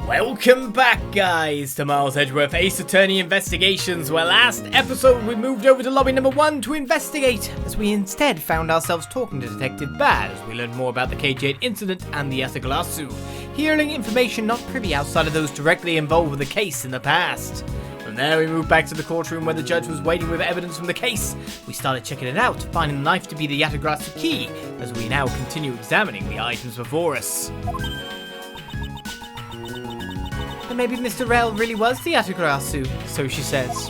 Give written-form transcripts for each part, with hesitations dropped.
Welcome back, guys, to Miles Edgeworth Ace Attorney Investigations, where last episode we moved over to lobby number 1 to investigate, as we instead found ourselves talking to Detective Bad as we learned more about the KJ incident and the Ataglasu, hearing information not privy outside of those directly involved with the case in the past. From there we moved back to the courtroom where the judge was waiting with evidence from the case. We started checking it out, finding the knife to be the Ataglasu key, as we now continue examining the items before us. Maybe Mr. Rell really was the Ataglasu, so she says.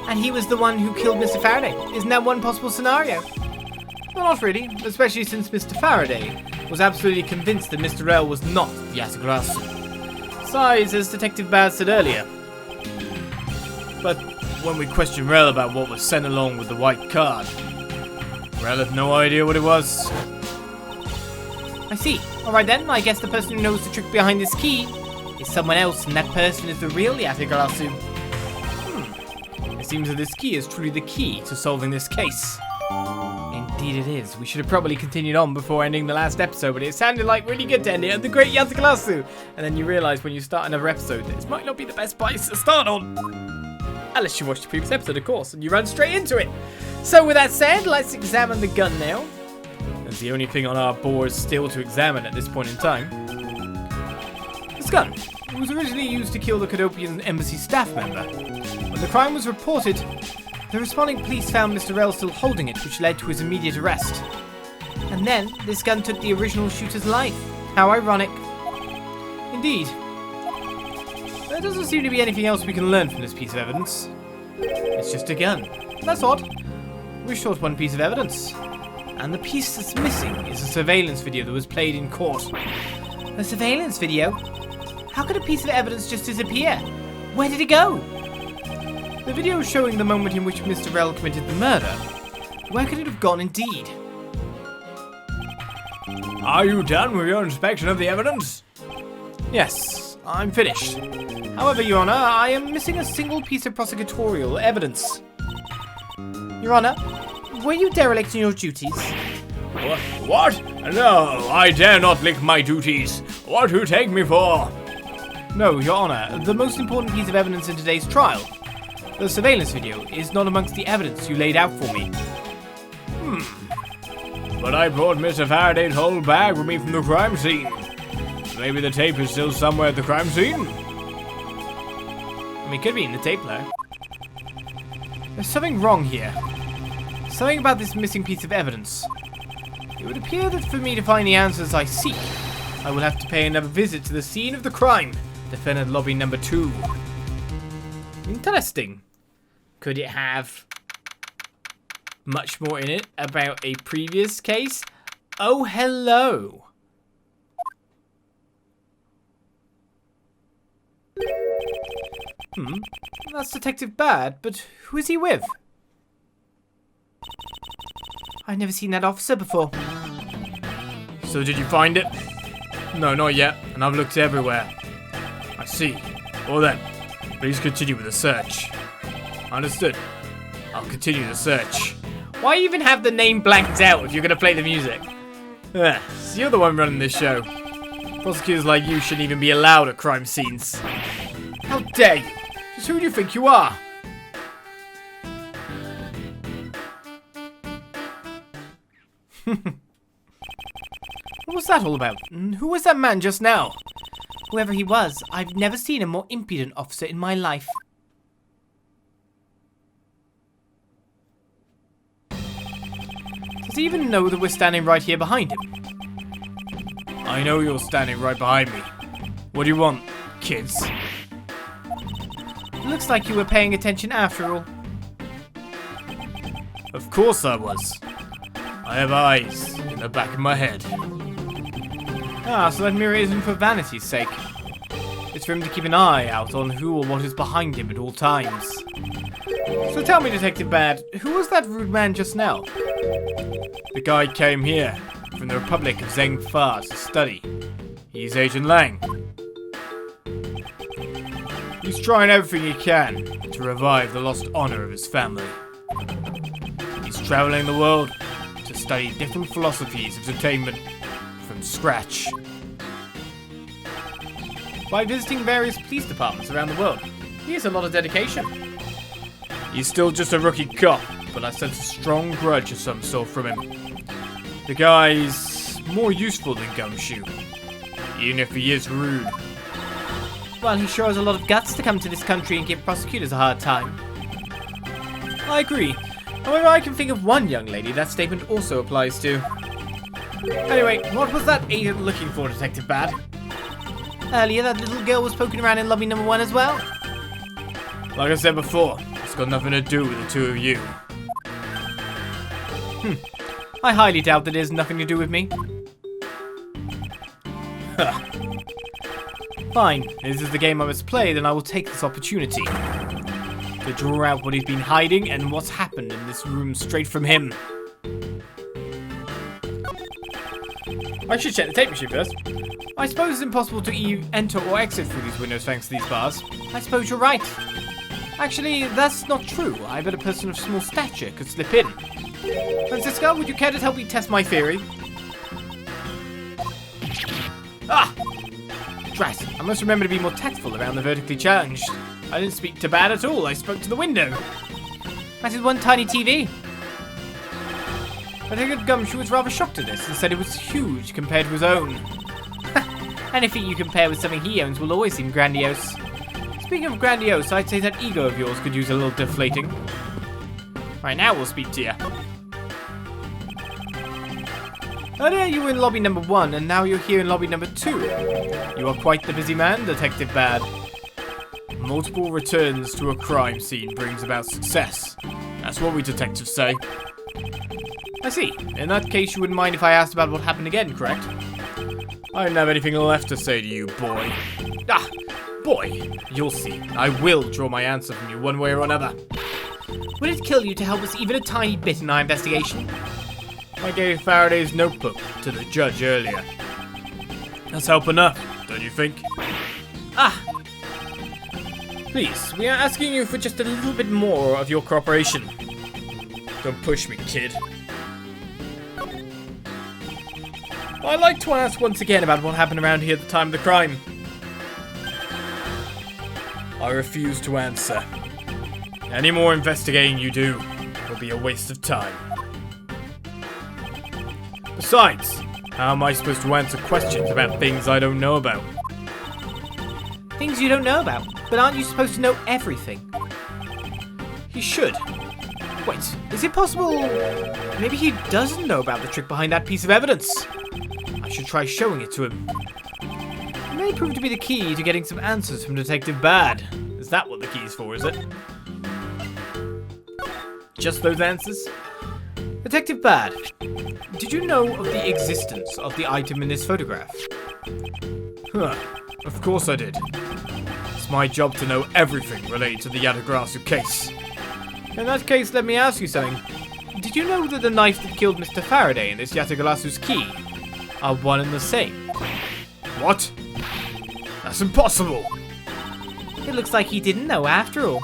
And he was the one who killed Mr. Faraday. Isn't that one possible scenario? Well, not really, especially since Mr. Faraday was absolutely convinced that Mr. Rell was not the Ataglasu. Besides, as Detective Bad said earlier. But when we questioned Rell about what was sent along with the white card, Rell had no idea what it was. I see. Alright then, I guess the person who knows the trick behind this key is someone else, and that person is the real Ataglasu. It seems that this key is truly the key to solving this case. Indeed it is. We should have probably continued on before ending the last episode, but it sounded like really good to end it on the great Ataglasu. And then you realise when you start another episode that this might not be the best place to start on. Unless you watched the previous episode, of course, and you run straight into it. So with that said, let's examine the gun now. That's the only thing on our board still to examine at this point in time. This gun. It was originally used to kill the Cadopian embassy staff member. When the crime was reported, the responding police found Mr. Rell still holding it, which led to his immediate arrest. And then, this gun took the original shooter's life. How ironic. Indeed. There doesn't seem to be anything else we can learn from this piece of evidence. It's just a gun. That's odd. We're short one piece of evidence. And the piece that's missing is a surveillance video that was played in court. A surveillance video? How could a piece of evidence just disappear? Where did it go? The video showing the moment in which Mr. Rell committed the murder. Where could it have gone indeed? Are you done with your inspection of the evidence? Yes, I'm finished. However, Your Honor, I am missing a single piece of prosecutorial evidence. Your Honor, were you derelict in your duties? What? No, I dare not lick my duties. What do you take me for? No, Your Honor, the most important piece of evidence in today's trial, the surveillance video, is not amongst the evidence you laid out for me. But I brought Mr. Faraday's whole bag with me from the crime scene. Maybe the tape is still somewhere at the crime scene? It could be in the tape player. There's something wrong here. Something about this missing piece of evidence. It would appear that for me to find the answers I seek, I will have to pay another visit to the scene of the crime. Defendant lobby number 2. Interesting. Could it have much more in it about a previous case? Oh, hello. That's Detective Bad, but who is he with? I've never seen that officer before. So did you find it? No, not yet, and I've looked everywhere. I see. Well then, please continue with the search. Understood. I'll continue the search. Why even have the name blanked out if you're going to play the music? So you're the one running this show. Prosecutors like you shouldn't even be allowed at crime scenes. How dare you? Just who do you think you are? What was that all about? Who was that man just now? Whoever he was, I've never seen a more impudent officer in my life. Does he even know that we're standing right here behind him? I know you're standing right behind me. What do you want, kids? It looks like you were paying attention after all. Of course I was. I have eyes in the back of my head. So that mirror isn't for vanity's sake. It's for him to keep an eye out on who or what is behind him at all times. So tell me, Detective Bad, who was that rude man just now? The guy came here from the Republic of Zeng Fa to study. He's Agent Lang. He's trying everything he can to revive the lost honor of his family. He's traveling the world to study different philosophies of entertainment from scratch. by visiting various police departments around the world. He has a lot of dedication. He's still just a rookie cop, but I sense a strong grudge of some sort from him. The guy's more useful than Gumshoe, even if he is rude. Well, he sure has a lot of guts to come to this country and give prosecutors a hard time. I agree. However, I can think of one young lady that statement also applies to. Anyway, what was that agent looking for, Detective Bad? Earlier, that little girl was poking around in lobby number 1 as well. Like I said before, it's got nothing to do with the two of you. I highly doubt that it has nothing to do with me. Fine, if this is the game I must play, then I will take this opportunity to draw out what he's been hiding and what's happened in this room straight from him. I should check the tape machine first. I suppose it's impossible to enter or exit through these windows thanks to these bars. I suppose you're right. Actually, that's not true. I bet a person of small stature could slip in. Francisca, would you care to help me test my theory? Ah! Drat, I must remember to be more tactful around the vertically challenged. I didn't speak to Bad at all, I spoke to the window. That is one tiny TV. I think Gumshoe was rather shocked at this and said it was huge compared to his own. Anything you compare with something he owns will always seem grandiose. Speaking of grandiose, I'd say that ego of yours could use a little deflating. Right, now we'll speak to you. Earlier you were in lobby number 1, and now you're here in lobby number 2. You are quite the busy man, Detective Bad. Multiple returns to a crime scene brings about success. That's what we detectives say. I see. In that case, you wouldn't mind if I asked about what happened again, correct? I don't have anything left to say to you, boy. Ah, boy. You'll see. I will draw my answer from you one way or another. Would it kill you to help us even a tiny bit in our investigation? I gave Faraday's notebook to the judge earlier. That's help enough, don't you think? Ah! Please, we are asking you for just a little bit more of your cooperation. Don't push me, kid. I'd like to ask once again about what happened around here at the time of the crime. I refuse to answer. Any more investigating you do will be a waste of time. Besides, how am I supposed to answer questions about things I don't know about? Things you don't know about? But aren't you supposed to know everything? He should. Wait, is it possible? Maybe he doesn't know about the trick behind that piece of evidence. I should try showing it to him. It may prove to be the key to getting some answers from Detective Bad. Is that what the key's for, is it? Just those answers? Detective Bad, did you know of the existence of the item in this photograph? Huh, of course I did. It's my job to know everything related to the Yatagrasu case. In that case, let me ask you something. Did you know that the knife that killed Mr. Faraday and this Yatagrasu's key are one and the same? What? That's impossible! It looks like he didn't know after all.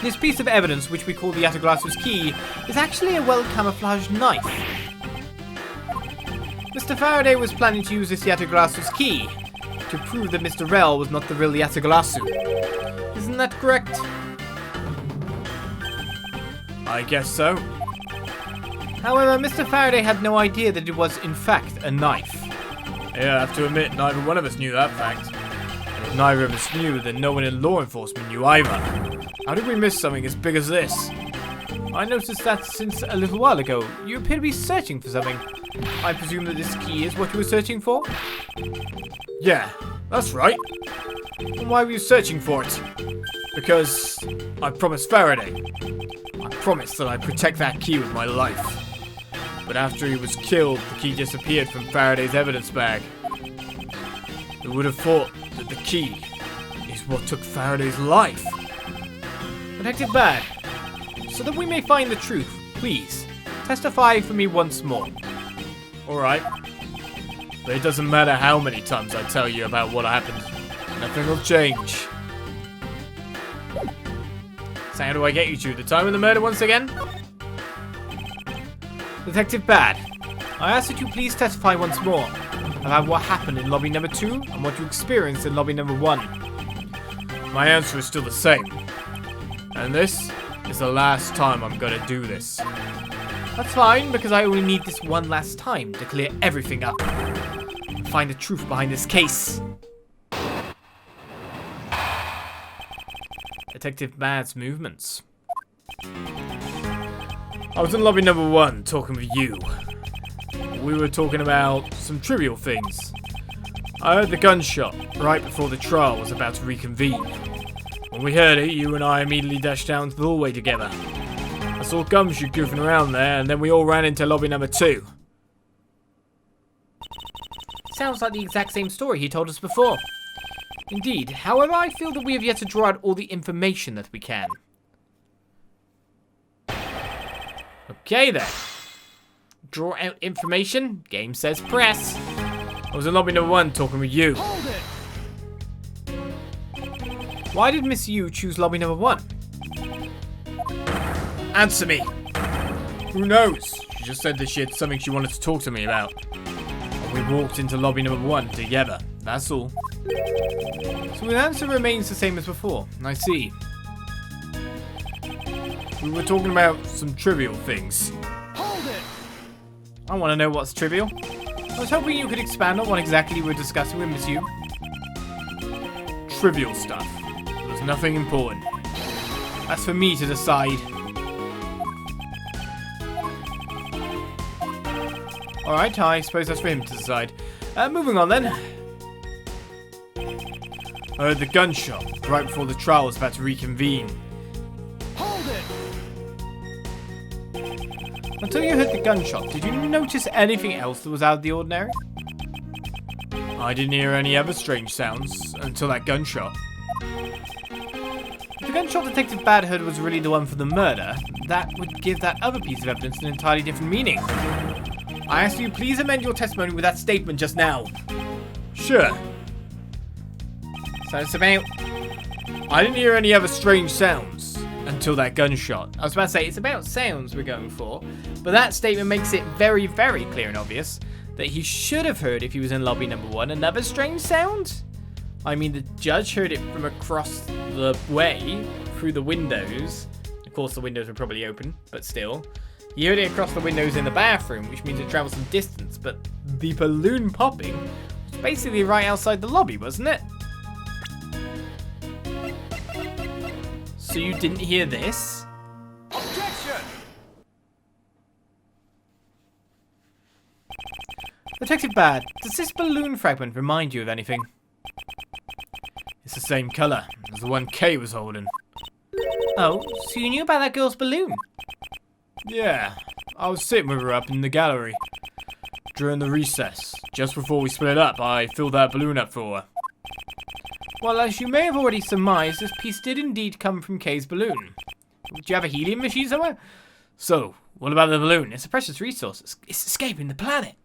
This piece of evidence, which we call the Yatagrasu's key, is actually a well-camouflaged knife. Mr. Faraday was planning to use this Yatagrasu's key to prove that Mr. Rel was not the real Yatagrasu. Isn't that correct? I guess so. However, Mr. Faraday had no idea that it was, in fact, a knife. Yeah, I have to admit, neither one of us knew that fact. And if neither of us knew, then no one in law enforcement knew either. How did we miss something as big as this? I noticed that since a little while ago, you appear to be searching for something. I presume that this key is what you were searching for? Yeah, that's right. And why were you searching for it? Because I promised Faraday. I promised that I'd protect that key with my life. But after he was killed, the key disappeared from Faraday's evidence bag. Who would have thought that the key is what took Faraday's life? Detective Bad, so that we may find the truth, please, testify for me once more. Alright. But it doesn't matter how many times I tell you about what happened. Nothing will change. So how do I get you to the time of the murder once again? Detective Bad, I ask that you please testify once more. about what happened in lobby number 2 and what you experienced in lobby number 1. My answer is still the same. And this is the last time I'm gonna do this. That's fine, because I only need this one last time to clear everything up. And find the truth behind this case. Detective Bad's movements. I was in lobby number 1 talking with you. We were talking about some trivial things. I heard the gunshot right before the trial was about to reconvene. When we heard it, you and I immediately dashed down to the hallway together. I saw Gumshoe goofing around there, and then we all ran into lobby number 2. Sounds like the exact same story he told us before. Indeed, however, I feel that we have yet to draw out all the information that we can. Okay then. Draw out information? Game says press. I was in lobby number 1 talking with you. Hold it. Why did Miss Yu choose lobby number 1? Answer me. Who knows? She just said that she had something she wanted to talk to me about. And we walked into lobby number 1 together. That's all. So the answer remains the same as before. I see. We were talking about some trivial things. Hold it. I want to know what's trivial. I was hoping you could expand on what exactly we were discussing with Miss Yu. Trivial stuff. There was nothing important. That's for me to decide. Alright, I suppose that's for him to decide. Moving on then. I heard the gunshot right before the trial was about to reconvene. Hold it. Until you heard the gunshot, did you notice anything else that was out of the ordinary? I didn't hear any other strange sounds until that gunshot. If the gunshot Detective Bad heard was really the one for the murder, that would give that other piece of evidence an entirely different meaning. I ask you please amend your testimony with that statement just now. Sure. So it's about... I didn't hear any other strange sounds until that gunshot. I was about to say, it's about sounds we're going for, but that statement makes it very, very clear and obvious that he should have heard, if he was in lobby number 1, another strange sound. I mean, the judge heard it from across the way, through the windows. Of course, the windows were probably open, but still. He heard it across the windows in the bathroom, which means it travels some distance, but the balloon popping was basically right outside the lobby, wasn't it? So you didn't hear this? Objection. Detective Bad, does this balloon fragment remind you of anything? It's the same colour as the one Kay was holding. Oh, so you knew about that girl's balloon? Yeah, I was sitting with her up in the gallery. During the recess, just before we split up, I filled that balloon up for her. Well, as you may have already surmised, this piece did indeed come from Kay's balloon. Do you have a helium machine somewhere? So, what about the balloon? It's a precious resource. It's escaping the planet.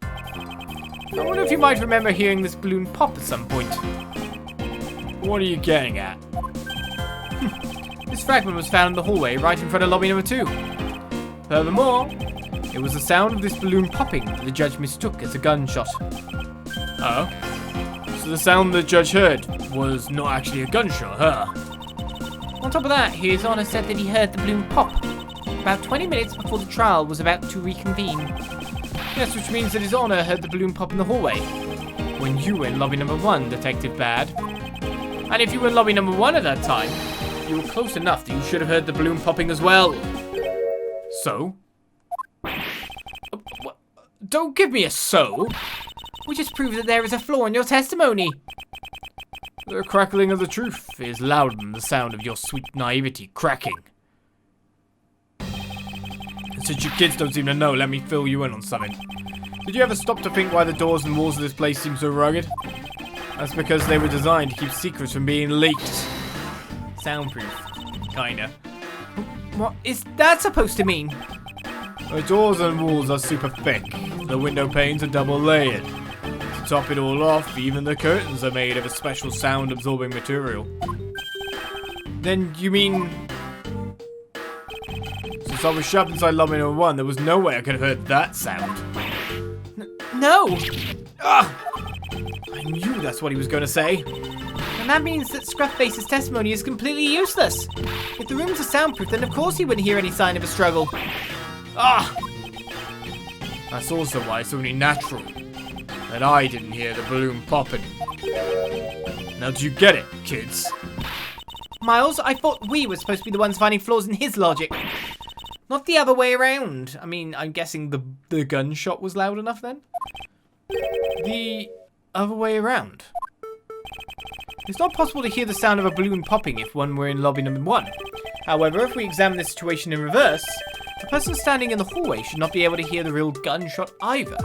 I wonder if you might remember hearing this balloon pop at some point. What are you getting at? This fragment was found in the hallway right in front of lobby number 2. Furthermore, it was the sound of this balloon popping that the judge mistook as a gunshot. Oh? So the sound the judge heard was not actually a gunshot, huh? On top of that, His Honor said that he heard the balloon pop about 20 minutes before the trial was about to reconvene. Yes, which means that His Honor heard the balloon pop in the hallway when you were in lobby number 1, Detective Bad. And if you were in lobby number 1 at that time, you were close enough that you should have heard the balloon popping as well. So? Don't give me a so. We just proved that there is a flaw in your testimony. The crackling of the truth is louder than the sound of your sweet naivety cracking. And since you kids don't seem to know, let me fill you in on something. Did you ever stop to think why the doors and walls of this place seem so rugged? That's because they were designed to keep secrets from being leaked. Soundproof, kinda. What is that supposed to mean? The doors and walls are super thick. The window panes are double layered. To top it all off, even the curtains are made of a special sound-absorbing material. Then you mean... Since I was shoved inside lobby number 1, there was no way I could have heard that sound. No! Ugh! I knew that's what he was going to say. And that means that Scruffface's testimony is completely useless. If the rooms are soundproof, then of course he wouldn't hear any sign of a struggle. Ah! That's also why it's only natural that I didn't hear the balloon popping. Now do you get it, kids? Miles, I thought we were supposed to be the ones finding flaws in his logic. Not the other way around. I mean, I'm guessing the gunshot was loud enough then? The other way around. It's not possible to hear the sound of a balloon popping if one were in lobby number 1. However, if we examine the situation in reverse, the person standing in the hallway should not be able to hear the real gunshot either.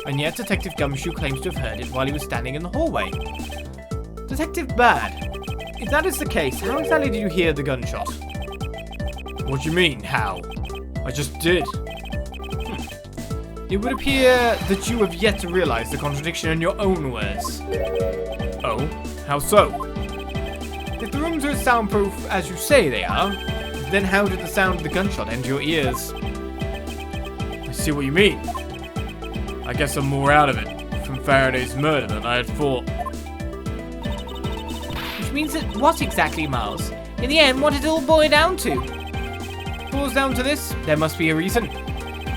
And yet Detective Gumshoe claims to have heard it while he was standing in the hallway. Detective Bad, if that is the case, how exactly did you hear the gunshot? What do you mean, how? I just did. It would appear that you have yet to realize the contradiction in your own words. Oh? How so? If the rooms are as soundproof as you say they are, then how did the sound of the gunshot enter your ears? I see what you mean. I guess I'm more out of it from Faraday's murder than I had thought. Which means that what exactly, Miles? In the end, what did it all boil down to? Boils down to this, there must be a reason.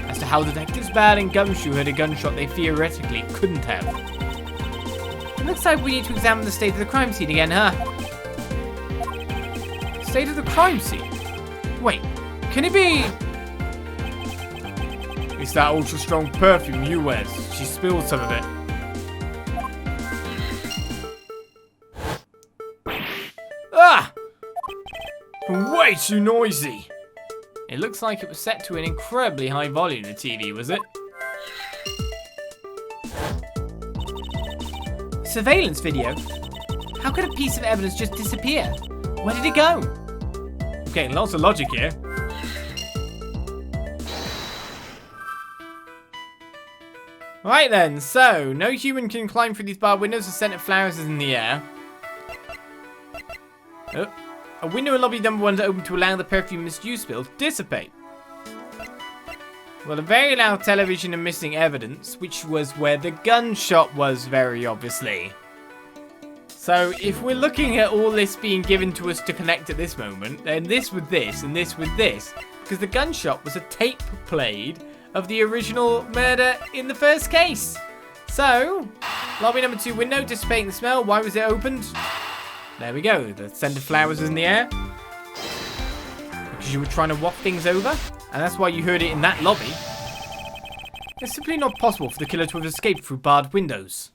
As to how Detectives Bad and Gumshoe heard a gunshot they theoretically couldn't have. It looks like we need to examine the state of the crime scene again, huh? State of the crime scene? Wait, can it be... It's that ultra-strong perfume you wears. She spilled some of it. Ah! Way too noisy. It looks like it was set to an incredibly high volume, the TV, was it? Surveillance video? How could a piece of evidence just disappear? Where did it go? I'm getting lots of logic here. Right then, so, no human can climb through these barred windows. The scent of flowers is in the air. Oh. A window in lobby number 1 is open to allow the perfume misuse spill to dissipate. Well, a very loud television and missing evidence, which was where the gunshot was, very obviously. So, if we're looking at all this being given to us to connect at this moment, then this with this, and this with this. Because the gunshot was a tape played of the original murder in the first case. So, lobby number 2 window, dissipating the smell. Why was it opened? There we go. The scent of flowers was in the air. Because you were trying to waft things over. And that's why you heard it in that lobby. It's simply not possible for the killer to have escaped through barred windows.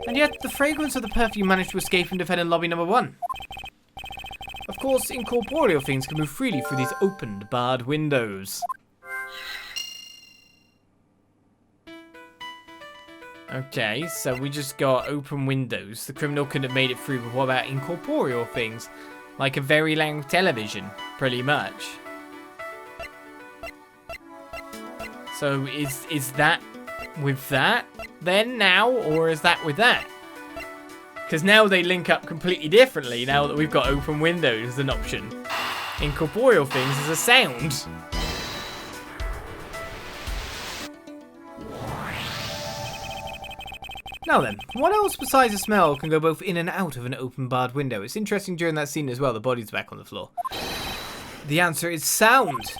And yet, the fragrance of the perfume managed to escape and defend in lobby number 1. Of course, incorporeal things can move freely through these opened, barred windows. Okay, so we just got open windows. The criminal couldn't have made it through, but what about incorporeal things? Like a very loud television, pretty much. So is that with that then now, or is that with that? Because now they link up completely differently now that we've got open windows as an option. Incorporeal things as a sound. Now then, what else besides the smell can go both in and out of an open barred window? It's interesting during that scene as well, the body's back on the floor. The answer is sound.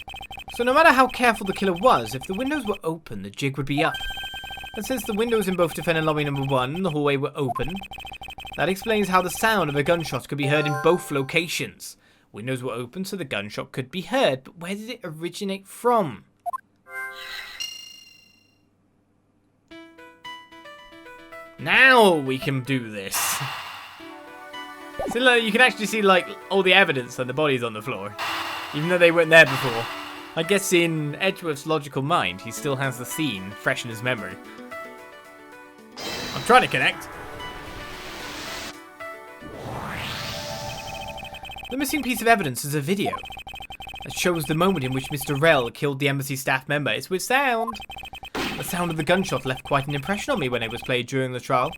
So no matter how careful the killer was, if the windows were open, the jig would be up. And since the windows in both defendant lobby number 1 and the hallway were open, that explains how the sound of a gunshot could be heard in both locations. Windows were open so the gunshot could be heard, but where did it originate from? Now we can do this. So look, you can actually see like all the evidence and the bodies on the floor, even though they weren't there before. I guess in Edgeworth's logical mind, he still has the scene fresh in his memory. I'm trying to connect. The missing piece of evidence is a video that shows the moment in which Mr. Rell killed the embassy staff member. It's with sound. The sound of the gunshot left quite an impression on me when it was played during the trial.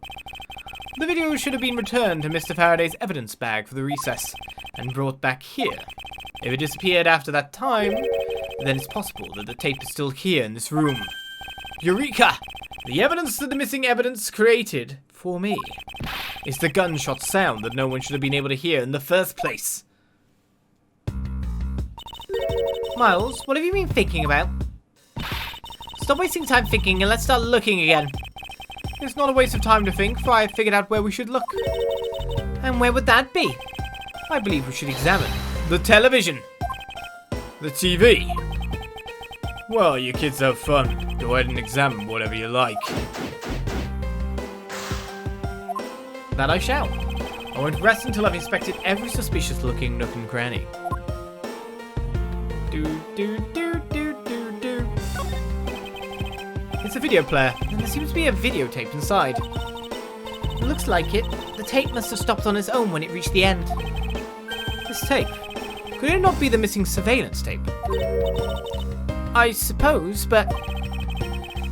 The video should have been returned to Mr. Faraday's evidence bag for the recess and brought back here. If it disappeared after that time, then it's possible that the tape is still here in this room. Eureka! The evidence to the missing evidence created, for me, is the gunshot sound that no one should have been able to hear in the first place. Miles, what have you been thinking about? Stop wasting time thinking and let's start looking again. It's not a waste of time to think, for I have figured out where we should look. And where would that be? I believe we should examine the television. The TV. Well, you kids have fun. Go ahead and examine whatever you like. That I shall. I won't rest until I've inspected every suspicious looking nook and cranny. It's a video player, and there seems to be a videotape inside. It looks like it. The tape must have stopped on its own when it reached the end. This tape. Could it not be the missing surveillance tape? I suppose, but...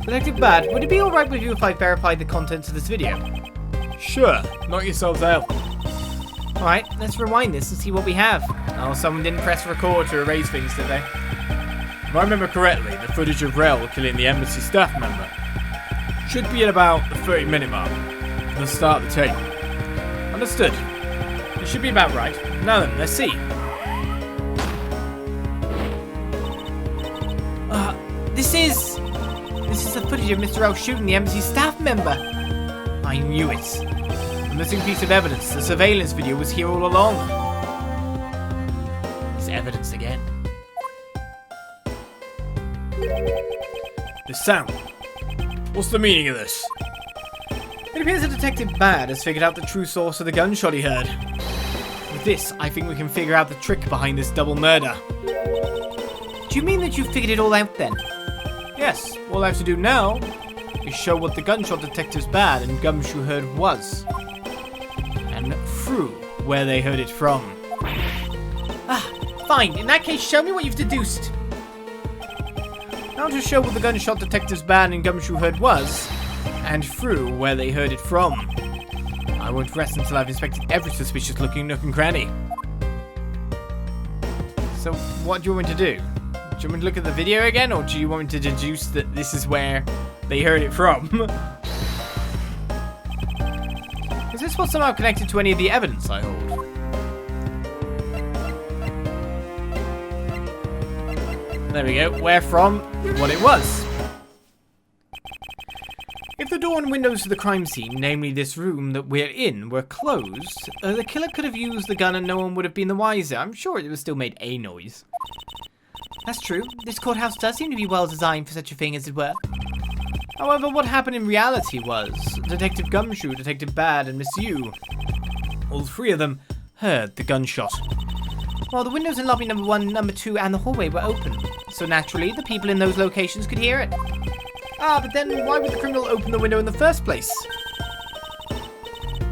Detective Bad, would it be alright with you if I verified the contents of this video? Sure, knock yourselves out. Alright, let's rewind this and see what we have. Oh, someone didn't press record to erase things, did they? If I remember correctly, the footage of Rel killing the embassy staff member should be at about the 30-minute mark. Let's start the tape. Understood. It should be about right. Now then, let's see. This is the footage of Mr. Rel shooting the embassy staff member. I knew it. The missing piece of evidence, the surveillance video, was here all along. It's evidence again. The sound. What's the meaning of this? It appears that Detective Bad has figured out the true source of the gunshot he heard. With this, I think we can figure out the trick behind this double murder. Do you mean that you figured it all out then? Yes, all I have to do now is show what the gunshot Detectives Bad and Gumshoe heard was. And through where they heard it from. Ah, fine. In that case, show me what you've deduced. Now to show what the gunshot Detectives Bad and Gumshoe heard was, and through where they heard it from. I won't rest until I've inspected every suspicious looking nook and cranny. So, what do you want me to do? Do you want me to look at the video again, or do you want me to deduce that this is where they heard it from? Is this what's somehow connected to any of the evidence I hold? There we go, where from, what it was. If the door and windows to the crime scene, namely this room that we're in, were closed, the killer could have used the gun and no one would have been the wiser. I'm sure it would have still made a noise. That's true. This courthouse does seem to be well designed for such a thing, as it were. However, what happened in reality was, Detective Gumshoe, Detective Bad, and Miss Yu, all three of them, heard the gunshot. While the windows in lobby number 1, number 2, and the hallway were open. So naturally, the people in those locations could hear it. Ah, but then why would the criminal open the window in the first place?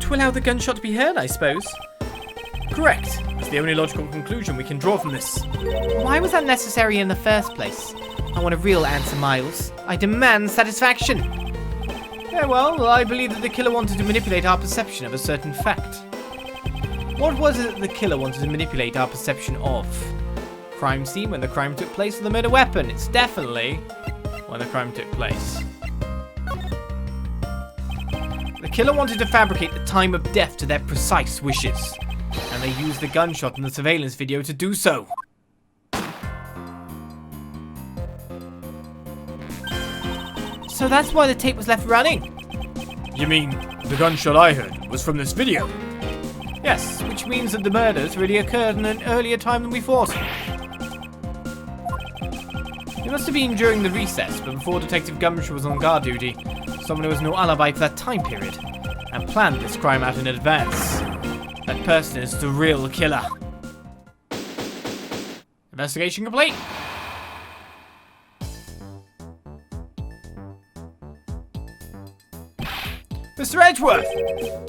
To allow the gunshot to be heard, I suppose. Correct. That's the only logical conclusion we can draw from this. Why was that necessary in the first place? I want a real answer, Miles. I demand satisfaction. Yeah, well, I believe that the killer wanted to manipulate our perception of a certain fact. What was it that the killer wanted to manipulate our perception of? Crime scene when the crime took place, or the murder weapon? It's definitely when the crime took place. The killer wanted to fabricate the time of death to their precise wishes, and they used the gunshot in the surveillance video to do so. So that's why the tape was left running? You mean the gunshot I heard was from this video? Yes, which means that the murders really occurred in an earlier time than we thought. It must have been during the recess, but before Detective Gumshoe was on guard duty, someone who has no alibi for that time period, and planned this crime out in advance. That person is the real killer. Investigation complete. Mr. Edgeworth!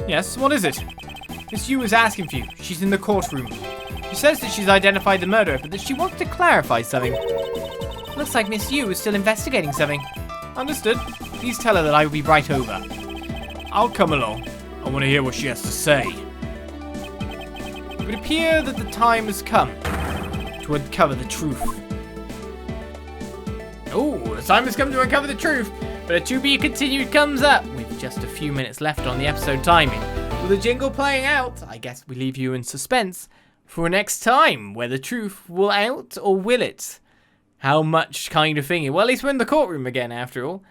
Yes, what is it? Miss Yu is asking for you. She's in the courtroom. She says that she's identified the murderer, but that she wants to clarify something. Looks like Miss Yu is still investigating something. Understood. Please tell her that I will be right over. I'll come along. I want to hear what she has to say. It would appear that the time has come to uncover the truth. Oh, the time has come to uncover the truth. But a to be continued comes up with just a few minutes left on the episode timing. With the jingle playing out, I guess we leave you in suspense for next time, where the truth will out or will it? How much kind of thing? Well, at least we're in the courtroom again, after all.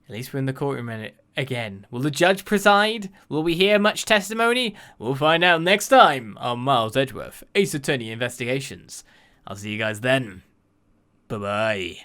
At least we're in the courtroom again. Will the judge preside? Will we hear much testimony? We'll find out next time on Miles Edgeworth, Ace Attorney Investigations. I'll see you guys then. Bye-bye.